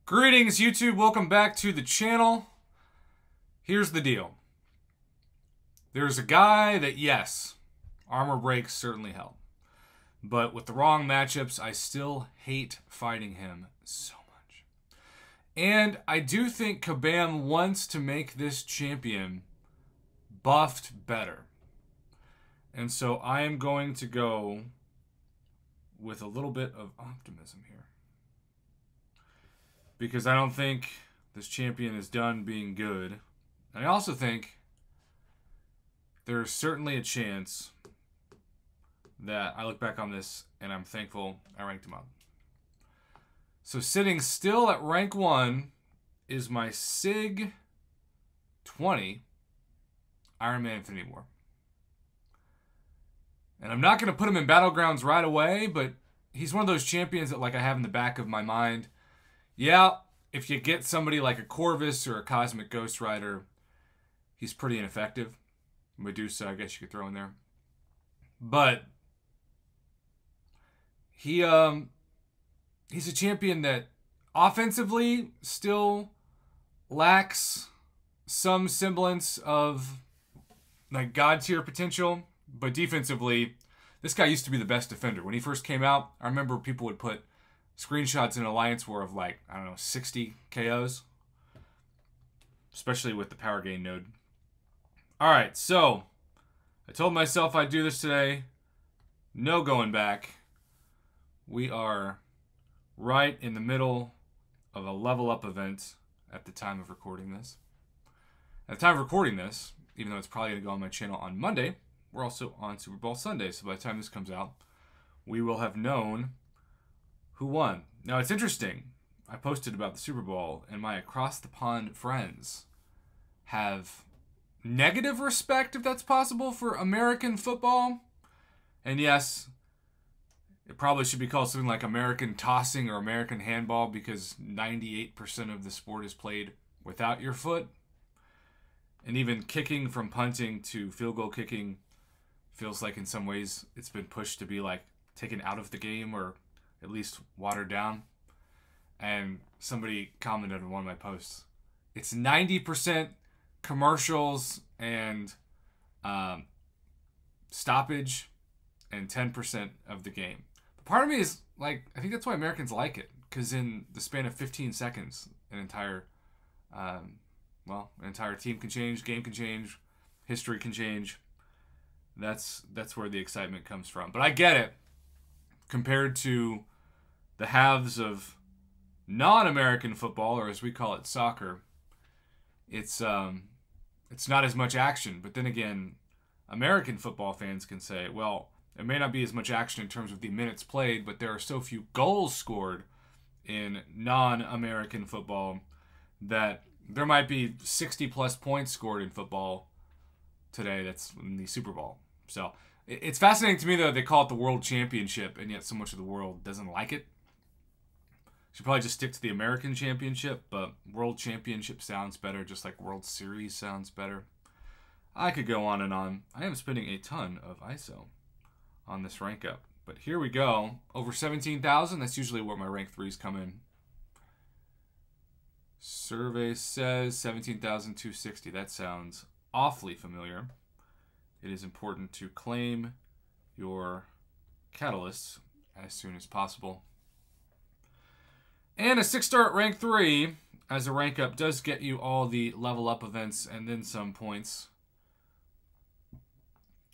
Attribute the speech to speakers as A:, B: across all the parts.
A: Greetings, YouTube. Welcome back to the channel. Here's the deal. There's a guy that, yes, armor breaks certainly help. But with the wrong matchups, I still hate fighting him so much. And I do think Kabam wants to make this champion buffed better. And so I am going to go with a little bit of optimism here. Because I don't think this champion is done being good. And I also think there's certainly a chance that I look back on this and I'm thankful I ranked him up. So sitting still at rank 1 is my SIG 20 Iron Man Infinity War. And I'm not going to put him in Battlegrounds right away, but he's one of those champions that I have in the back of my mind. Yeah, if you get somebody like a Corvus or a Cosmic Ghost Rider, he's pretty ineffective. Medusa, I guess you could throw in there. But he's a champion that offensively still lacks some semblance of God tier potential, but defensively, this guy used to be the best defender. When he first came out, I remember people would put screenshots in Alliance War of 60 KOs. Especially with the power gain node. Alright, so I told myself I'd do this today. No going back. We are right in the middle of a level up event at the time of recording this. At the time of recording this, even though it's probably going to go on my channel on Monday, we're also on Super Bowl Sunday. So by the time this comes out, we will have known who won. Now, it's interesting. I posted about the Super Bowl, and my across-the-pond friends have negative respect, if that's possible, for American football. And yes, it probably should be called something like American tossing or American handball because 98% of the sport is played without your foot. And even kicking from punting to field goal kicking feels like in some ways it's been pushed to be taken out of the game or at least watered down. And somebody commented on one of my posts, it's 90% commercials and stoppage and 10% of the game. But part of me is I think that's why Americans like it, because in the span of 15 seconds, an entire team can change, game can change, history can change. That's where the excitement comes from. But I get it. Compared to the halves of non-American football, or as we call it, soccer, it's not as much action. But then again, American football fans can say, well, it may not be as much action in terms of the minutes played, but there are so few goals scored in non-American football that there might be 60-plus points scored in football today that's in the Super Bowl. So it's fascinating to me, though, they call it the World Championship, and yet so much of the world doesn't like it. Should probably just stick to the American Championship, but World Championship sounds better, just like World Series sounds better. I could go on and on. I am spending a ton of ISO on this rank up. But here we go. Over 17,000, that's usually where my rank 3s come in. Survey says 17,260. That sounds awfully familiar. It is important to claim your catalysts as soon as possible. And a 6-star at rank 3 as a rank up does get you all the level up events and then some points.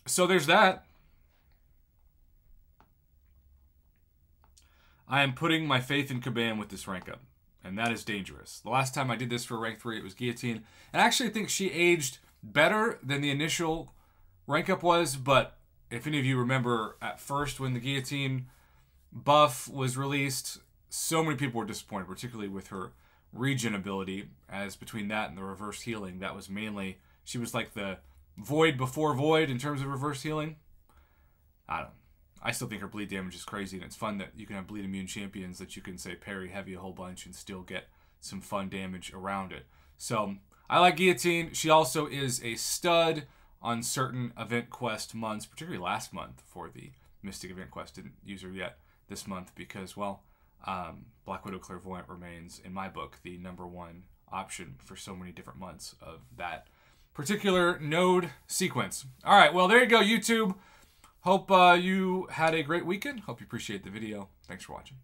A: So there's that. I am putting my faith in Kabam with this rank up, and that is dangerous. The last time I did this for rank 3, it was Guillotine. And I actually think she aged better than the initial rank up was, but if any of you remember at first when the Guillotine buff was released, so many people were disappointed, particularly with her regen ability, as between that and the reverse healing, that was mainly, she was like the Void before Void in terms of reverse healing. I don't know. I still think her bleed damage is crazy, and it's fun that you can have bleed immune champions that you can, say, parry heavy a whole bunch and still get some fun damage around it. So, I like Guillotine. She also is a stud on certain event quest months, particularly last month for the Mystic event quest. Didn't use her yet this month because, well, Black Widow Clairvoyant remains, in my book, the #1 option for so many different months of that particular node sequence. All right, well, there you go, YouTube. Hope you had a great weekend. Hope you appreciate the video. Thanks for watching.